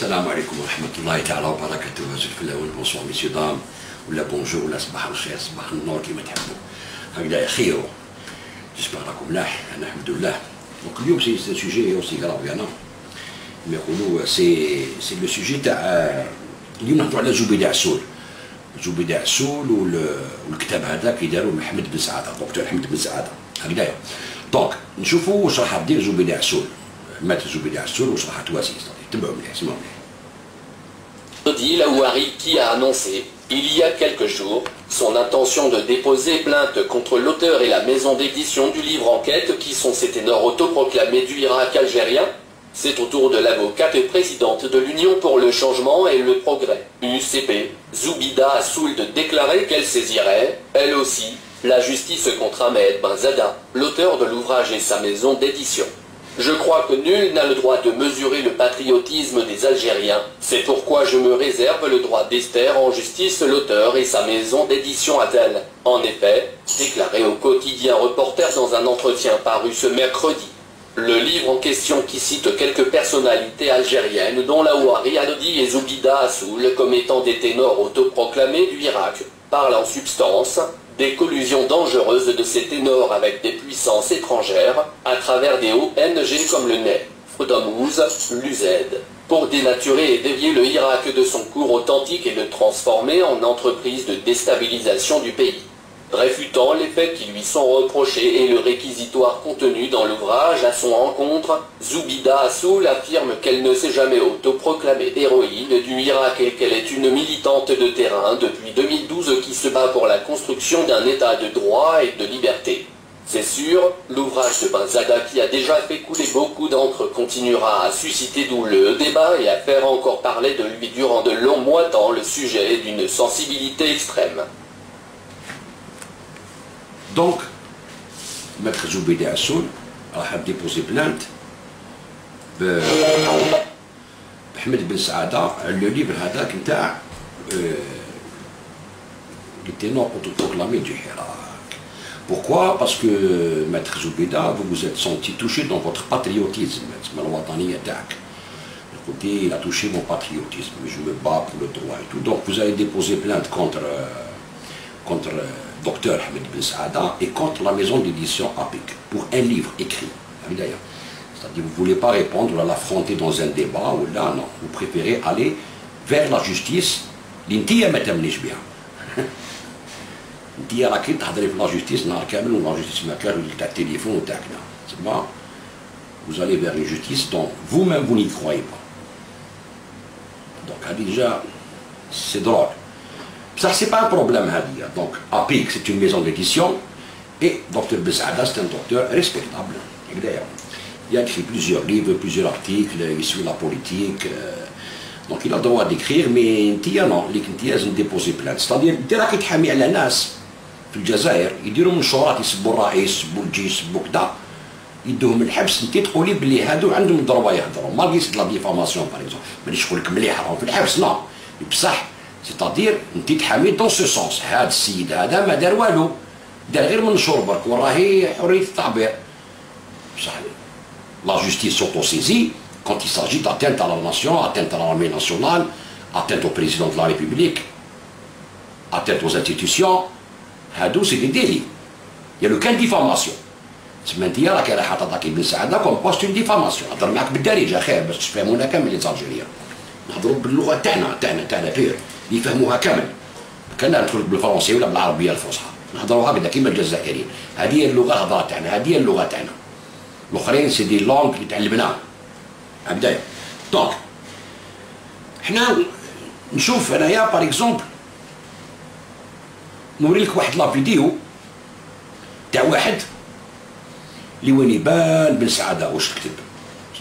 السلام عليكم ورحمة الله تعالى وبركاته. بونسوار ميسيو دام ولا بونجور ولا صباح الخير صباح النور كيما تحبوا. هكذا خير. جيسبر راكم ملاح. أنا الحمد لله. دونك اليوم سي سوجي اوسي كراف أنا. كيما يقولوا سي لو سوجي تاع اليوم نهضروا على زبيدة عسول. زبيدة عسول والكتاب هذا كيداروا محمد بن سعادة، دكتور محمد بن سعادة. هكذايا. دونك نشوفوا واش راح دير زبيدة عسول. مات زبيدة عسول واش راح تواسي. تبعوا مليح اسمعوا مليح. Dit Lawari qui a annoncé, il y a quelques jours, son intention de déposer plainte contre l'auteur et la maison d'édition du livre Enquête qui sont ces ténors autoproclamés du Irak algérien. C'est au tour de l'avocate et présidente de l'Union pour le changement et le progrès, UCP, Zoubida Assoul, de déclarer qu'elle saisirait, elle aussi, la justice contre Ahmed Benzada, l'auteur de l'ouvrage et sa maison d'édition. Je crois que nul n'a le droit de mesurer le patriotisme des Algériens. C'est pourquoi je me réserve le droit d'ester en justice l'auteur et sa maison d'édition, a-t-elle, en effet, déclaré au quotidien Reporter dans un entretien paru ce mercredi. Le livre en question, qui cite quelques personnalités algériennes, dont Lawari, Alodi et Zoubida Assoul, comme étant des ténors autoproclamés du Irak, parle en substance des collusions dangereuses de ces ténors avec des puissances étrangères à travers des ONG comme le NEF, Frodamouz, l'UZ, pour dénaturer et dévier le Irak de son cours authentique et le transformer en entreprise de déstabilisation du pays. Réfutant les faits qui lui sont reprochés et le réquisitoire contenu dans l'ouvrage à son encontre, Zoubida Assoul affirme qu'elle ne s'est jamais autoproclamée héroïne du Irak et qu'elle est une militante de terrain depuis 2012 qui se bat pour la construction d'un état de droit et de liberté. C'est sûr, l'ouvrage de Benzada, qui a déjà fait couler beaucoup d'encre, continuera à susciter le débat et à faire encore parler de lui durant de longs mois tant le sujet est d'une sensibilité extrême. دونك ماتر زبيدة عسول راح ديبوزي بلانت بحمد بن سعادة على لو ليفر هذاك نتاع لي تينور اوتوبروكلامي دو Irak. Pourquoi? Parce que maître Zoubida, vous vous êtes senti touché dans votre patriotisme, الوطنية تاعك. Écoutez, il a touché mon patriotisme, je me bats pour le droit et tout. Donc vous avez déposé plainte contre Docteur Ahmed Ben Saada et contre la maison d'édition APIC pour un livre écrit. C'est-à-dire, vous ne voulez pas répondre à l'affronter dans un débat ou là, non. Vous préférez aller vers la justice. L'intia ma tamnish biha. L'intia راكي تحضري في la justice نهار كامل ولا justice ما كان تاع التليفون تاعنا. C'est bon. Vous allez vers une justice dont vous-même vous n'y croyez pas. Donc déjà, c'est drôle. Ça, c'est pas un problème, Hadia. Donc, APIC, c'est une maison d'édition, et Dr Ben Saada, c'est un docteur respectable. Il a écrit plusieurs livres, plusieurs articles, il suit la politique. Donc, il a le droit d'écrire, mais Ntia, non, les Ntia, ils ont déposé plainte. C'est-à-dire, il راك يتحامي على ناس في الجزائر يديروا منشورات يسبوا الرئيس يسبوا الجيش يسبوا كذا يدوهم الحبس. انت تقولي بلي هادو عندهم الدروه يهضروا مالغي سي لا ديفاماسيون باغ اكزومبل مانيش نقول لك مليح راهم في الحبس نو بصح. سيتادير انت تحامي دون سو سونس. هذا السيد هذا ما دار والو، دار غير منشور برك وراهي حريه التعبير. بصح لا جوستيس سوتوسيزي quand il s'agit d'atteinte à la nation, atteinte à l'armée nationale, atteinte au président de la République, atteinte aux institutions. هادو سي دي ديلي. Il y a le cas de diffamation. تسمى انت راك رايحه تعطي بن سعاده كوم بوست اون ديفاماسيون. نهضر معاك بالدارجه خير باش تفهمونا كامل لي زالجيريان. نهضروا باللغه تاعنا غير يفهموها كامل. كان ندخل بالفرنسيه ولا بالعربيه الفصحى. نهضروا هكذا كيما الجزائريين. هذه هي اللغه الهضره تاعنا، هذه هي اللغه تاعنا. الاخرين سي دي لونغ اللي تعلمناها. هكذايا. دونك حنا نشوف انايا باغ اكزومبل نوري لك واحد لا فيديو تاع واحد اللي وين يبان بن سعاده واش كتب.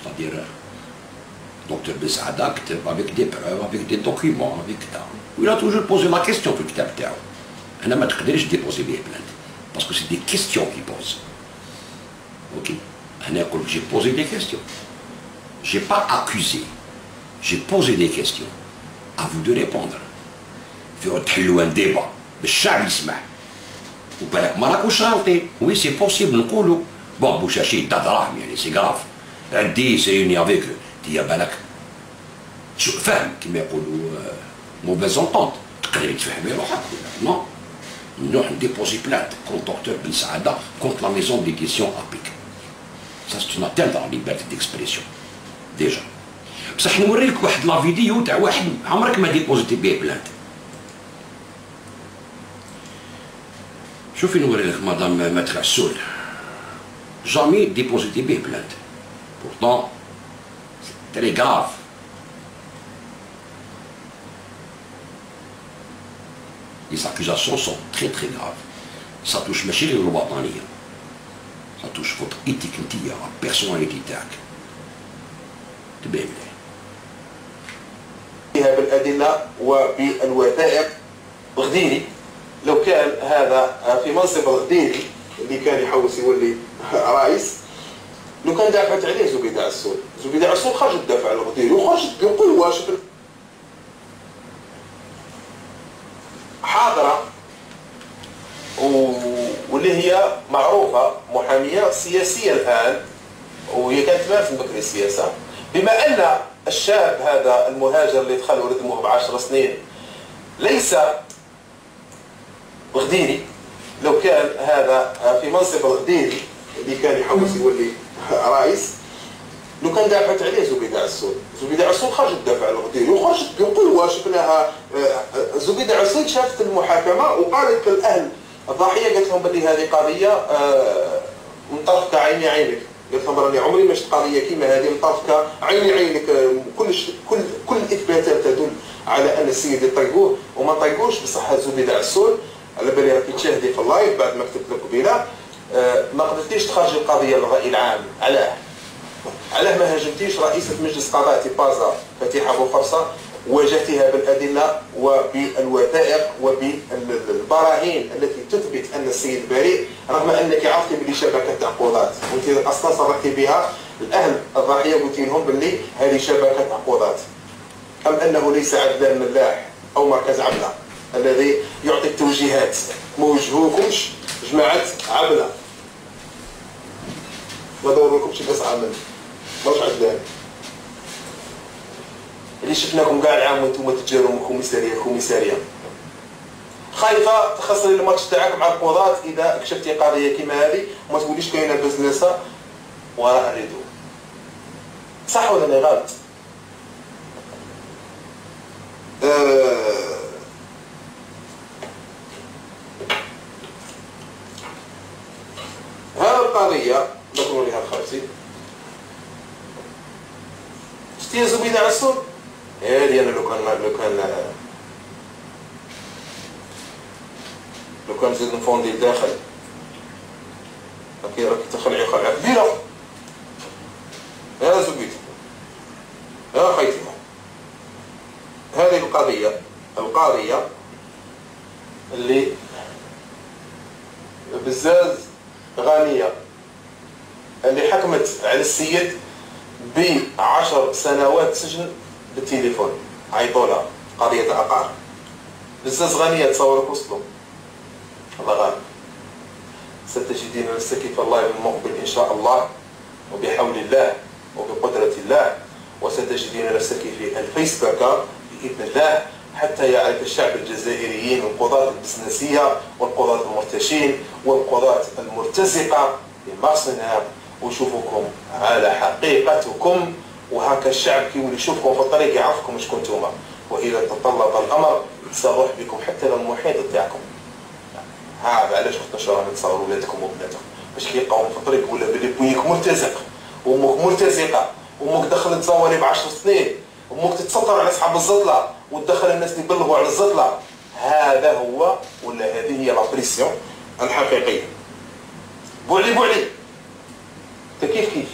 ستادير دكتور بن سعاده كتب افيك دي بروف افيك دي دوكيومون افيك كذا. ويلا توجور بوزي لا كيستيون في الكتاب تاعو. انا ما تقدرش ديبوزي ليه بلانت باسكو سي دي كيستيون كي بوز. اوكي انا نقول جي بوزي دي كيستيون. J'ai pas accusé, j'ai posé des questions. À vous de répondre. في تحلوا un débat بالشعب يسمع. وبالك ما راكوش غالطين. وي سي بوسيبل نقولوا بون بوشاشي تا دراهم يعني سي غراف. عندي سيوني افيك دي بالك فهم كما يقولوا موفيز اونتونت، تقدري تفهمي روحك ولا نو. نروح نديبوزي بلانت كونت دكتور بن سعاده كونت لا ميزون ديديسيون ابيك. سا سي اون اتانت على ليبرتي ديكسبريسيون ديجا. بصح نوريك واحد لا فيديو تاع واحد عمرك ما ديبوزيتي بيه بلانت. شوفي نوري لك مدام ماتر عسول، جامي ديبوزيتي بيه بلانت. بورتون سي تري غراف. Les accusations sont très très graves. Ça touche ماشي غير الوطنية. Ça touche votre éthique نتيا، la personnalité تاعك. تبين ليه. بالأدلة وبالوثائق. غديري لو كان هذا في منصب غديري اللي كان يحوس يولي رئيس، لو كان دافعت عليه زبيدة عسول، زبيدة عسول خرجت تدافع على غديري وخرجت بقوة. شوف حاضرة واللي هي معروفة محامية سياسية الآن، وهي كانت تمارس بكري السياسة. بما أن الشاب هذا المهاجر اللي دخل وردموه ب10 سنين ليس غديري، لو كان هذا في منصب غديري اللي كان يحوس يولي رئيس، لو كان دافعت عليه زبيدة عسول، زبيدة عسول خرجت تدافع على غديري وخرجت بقوة. شفناها زبيدة عسول شافت المحاكمة وقالت للأهل الضحية، قالت لهم بلي هذه قضية من طرفك عيني عينك، قالت لهم راني عمري ما شفت قضية كيما هذه من طرفك عيني عينك، كل الإثباتات تدل على أن السيد يطيقوه وما طيقوش. بصح زبيدة عسول على بالي راكي تشاهدي في اللايف بعد ما كتبت لك قبيله، ما قدرتيش تخرجي القضيه للراي العام. علاه ما هاجمتيش رئيسه مجلس قضاء بازا فتيحه بوفرصه، واجهتها بالادله وبالوثائق وبالبراهين التي تثبت ان السيد بريء، رغم انك عرفتي بلي شبكه تعقوضات وانت اصلا صرحتي بها الاهل الضحيه، قلتي لهم بلي هذه شبكه تعقوضات، ام انه ليس عدلان ملاح او مركز عبله الذي يعطي التوجيهات. ما وجهوكمش جماعه عبله، ما دوركمش قصعه منه، ماهوش عدلان. اللي شفناكم كاع العام وانتم تتجاروا كوميساريه خايفه تخسري الماتش تاعك مع القضاة اذا كشفتي قضيه كيما هذه وما تقوليش كاينه بزنسه وراء الريدو. صح ولا انا غلط؟ هذه القضيه نقولوا لها الخرسي شتي زبيدة عسول. هذه انا لو كان زيد نفوندي داخل راكي تخلعي خلعه كبيره. يا زبيدة يا خيتي، هذه القضيه اللي بزاز غانيه اللي حكمت على السيد ب10 سنوات سجن بالتليفون، عيطوا لها قضيه عقار. بزاز غانيه تصورك وصلوا الله غالب. ستجدين نفسك في اللايف المقبل ان شاء الله وبحول الله وبقدره الله، وستجدين نفسك في الفيسبوك باذن الله، حتى يعرف الشعب الجزائريين والقضاة البزنسيه والقضاة المرتشين والقضاة المرتزقه بمقصنا ويشوفوكم على حقيقتكم، وهكا الشعب كي يولي يشوفكم في الطريق يعرفكم شكون نتوما. واذا تطلب الامر ساروح بكم حتى للمحيط تاعكم. هذا علاش اختنا شرانا نتصوروا ولادكم وبناتكم باش كيلقاوهم في الطريق ولا بلي بويك مرتزق وامك مرتزقه وامك دخلت تصوري ب10 سنين، امك تتسطر على اصحاب الزطله وتدخل الناس اللي يبلغوا على الزطله. هذا هو ولا هذه هي لا بريسيون الحقيقيه. بوعلي كيف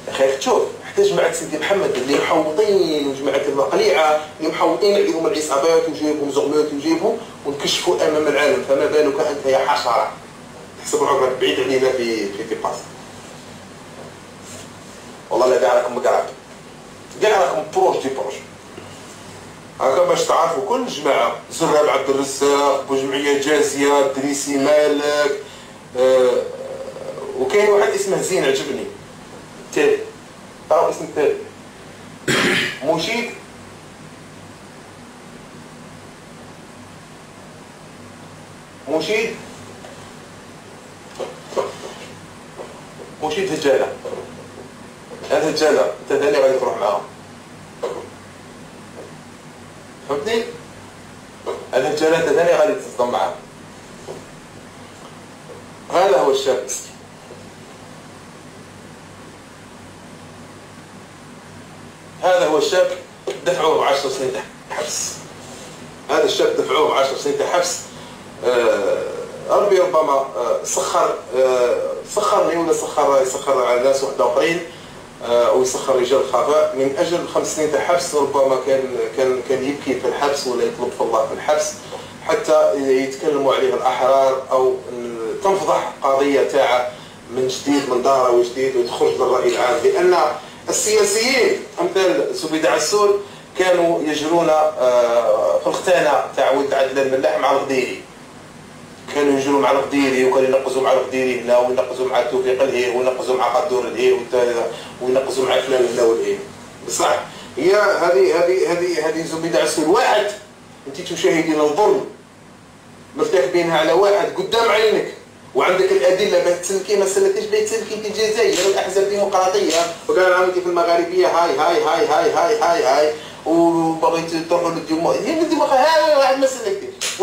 اخي تشوف حتى جماعه سيدي محمد اللي محوطين وجماعه المقليعه اللي محوطين عليهم العصابات وجايبهم زغمات وجايبهم ونكشفوا امام العالم، فما بالك انت يا حشره تحسب روحك بعيد علينا في باس. والله لا كاع راكم مقرب، كاع راكم بروش دي بروش هكا باش تعرفوا كل جماعه. زراب عبد الرزاق بوجمعيه جازيه دريسي مالك، وكاين واحد اسمه زين عجبني تالي، تعرفوا اسم تالي مشيد هجالة. هاد هجالة انت ثاني غادي تروح معاهم، فهمتني؟ هاد هجالة انت ثاني غادي تصدم معاهم. هذا هو الشاب المسكين. هذا هو الشاب دفعوه 10 سنين حبس. هذا الشاب دفعوه 10 سنين حبس. ربي ربما سخرني ولا يسخر على ناس وحده اخرين، ويسخر رجال الخفاء من اجل 5 سنين حبس. ربما كان يبكي في الحبس ولا يطلب في الله في الحبس حتى يتكلموا عليه الاحرار، او تنفضح قضيه تاعه من جديد من داره وجديد وتخرج للراي العام. لان السياسيين امثال زبيدة عسول كانوا يجرون في الختانه تاع ولد عدلان الملاح مع الغديري، كانوا يجروا مع الغديري وكانوا ينقزوا مع الغديري هنا، وينقزوا مع توفيق الهيه، وينقزوا مع قدور الهيه، وينقزوا مع فلان هنا والهيه. بصح هي هذه زبيدة عسول واحد انت تشاهدين الظلم مرتكبينها على واحد قدام عينك، وعندك الادله باش تسلكي ما سلكتيش باش تسلكي انت الجزائر والاحزاب الديمقراطيه وكان عملتي في المغاربيه هاي وبغيت تروحوا للديمقراطيه واحد ما سلكتيش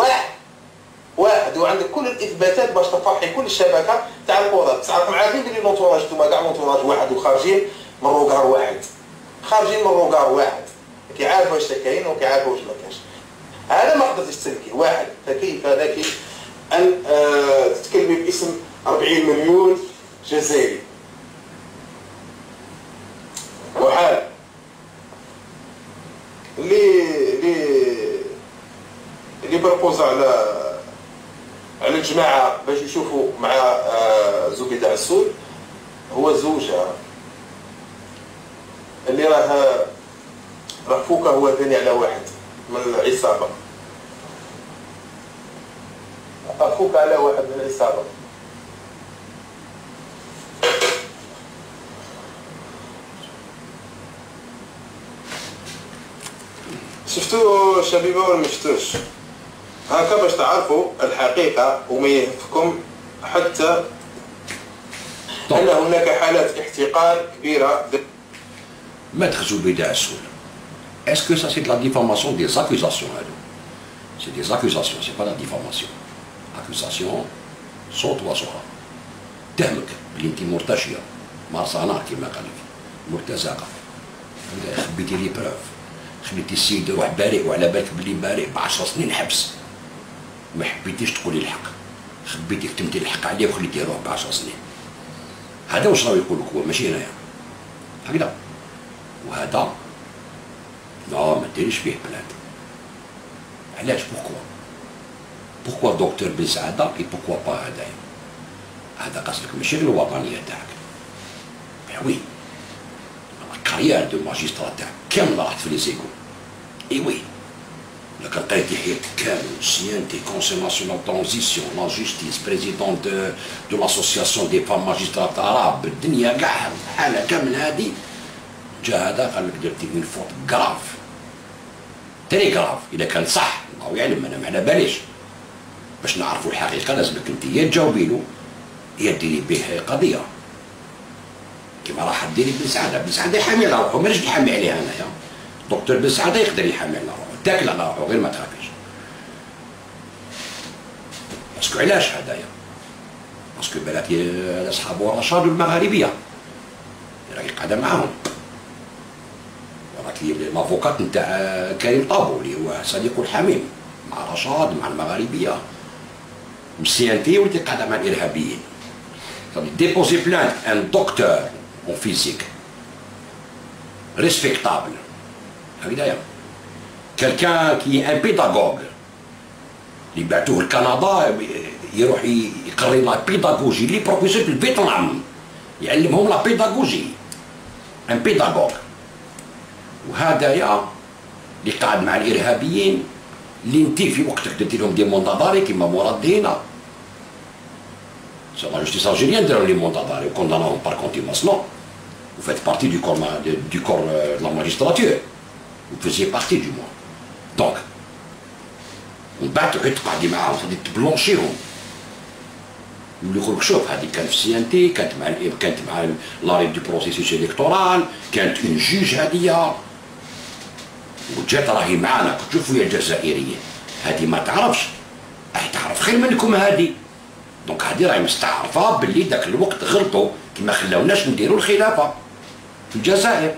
واحد وعندك كل الاثباتات باش تفرحي كل الشبكه تاع القضاه. بصح راكم عارفين بلي لونتوراج نتوما كاع لونتوراج واحد وخارجين من روكار واحد، كي عارف واش كاين وكي عارف واش ما كاينش. هذا ما قدرتش تسلكي واحد، فكيف هذاك ان تتكلمي باسم 40 مليون جزائري وحال اللي بربوز على الجماعه باش يشوفوا مع زبيدة عسول هو زوجها اللي راه فوكا هو ثاني على واحد من العصابه، فوكا على واحد من العصابه. شفتوا شبيبه ولا ما شفتوش؟ هكا باش تعرفوا الحقيقه وما يهمكم حتى ان هناك حالات احتقان كبيره. Maître Zubeda Assoul, est-ce que ça c'est de la diffamation des accusations? C'est des accusations, c'est pas de la diffamation. Accusation, صوت وصورة. تهمك بلي انت مرتشية مع صنع كما قال مرتزقة. خبيتي لي بروف، خليتي السيد يروح بارئ وعلى بالك بلي بارئ ب10 سنين حبس. ما حبيتيش تقولي الحق، خبيتي كتمتي الحق عليه وخليتيه يروح ب10 سنين. هذا واش راه يقول لك هو ماشي هنايا. هكذا. وهذا لا ما ديريش فيه بلاد. علاش بوركوا دكتور بن سعادة اي بوركوا با هذايا. هذا قصدك ماشي غير الوطنيه تاعك. وي الكارير دو ماجسترا تاعك كامله راحت في لي زيكو. اي وي لكن قريتي حياتك كامل سيانتي كونسيل ناسيونال ترانزيسيون لا جوستيس بريزيدون دو لاسوسياسيون دي فام ماجسترات اراب الدنيا كاع حاله كامل هذه. جا هذا قال لك درتي من فوت كراف تري كراف. اذا كان صح الله يعلم انا ما على باليش. باش نعرفوا الحقيقه لازمك انت يا تجاوبي له يا ديري به قضيه كيما راح ديري بن سعاده. بن سعاده يحامي على روحو مانيش نحامي عليه انايا. دكتور بن سعاده يقدر يحامي على روحو تاكل على روحو غير ما تخافيش. باسكو علاش هذايا؟ باسكو بالك اصحابو رشاد المغاربيه راهي قاعده معاهم. الافوكات نتاع كريم طابو اللي هو صديقه الحميم مع رشاد مع المغاربيه مسيانتي ولدي قاعده مع الارهابيين. ديبوزي بلانت ان دكتور اون فيزيك ريسبكتابل هكذايا كالكان كي ان بيداغوغ اللي بعتوه لكندا يروح يقري لا بيداغوجي لي بروفيسور في الفيتنام يعلمهم لا بيداغوجي ان بيداغوغ. وهذايا اللي قاعد مع الارهابيين اللي انت في وقتك درتي لهم دي مونداداري كيما مراد هنا. سي لا جوستيس الجيريان داروا لي مونداداري وكونداناهم بار كونتيماس نو. وفات بارتي دو كور لا ماجستراتور vous faisiez partie du moins. Donc ومن بعد تعود تقعدي معاهم تقعدي تبلونشيهم. يقول لك شوف هذه كانت في سي ان تي، كانت مع لاريب دو بروسيسوس الكتورال، كانت اون جوج هذه وجات راهي معانا. كنت تشوفوا يا الجزائريين هذه ما تعرفش، راهي تعرف خير منكم هذه. دونك هذه راهي مستعرفه باللي ذاك الوقت غلطوا كما خلاوناش نديروا الخلافه في الجزائر.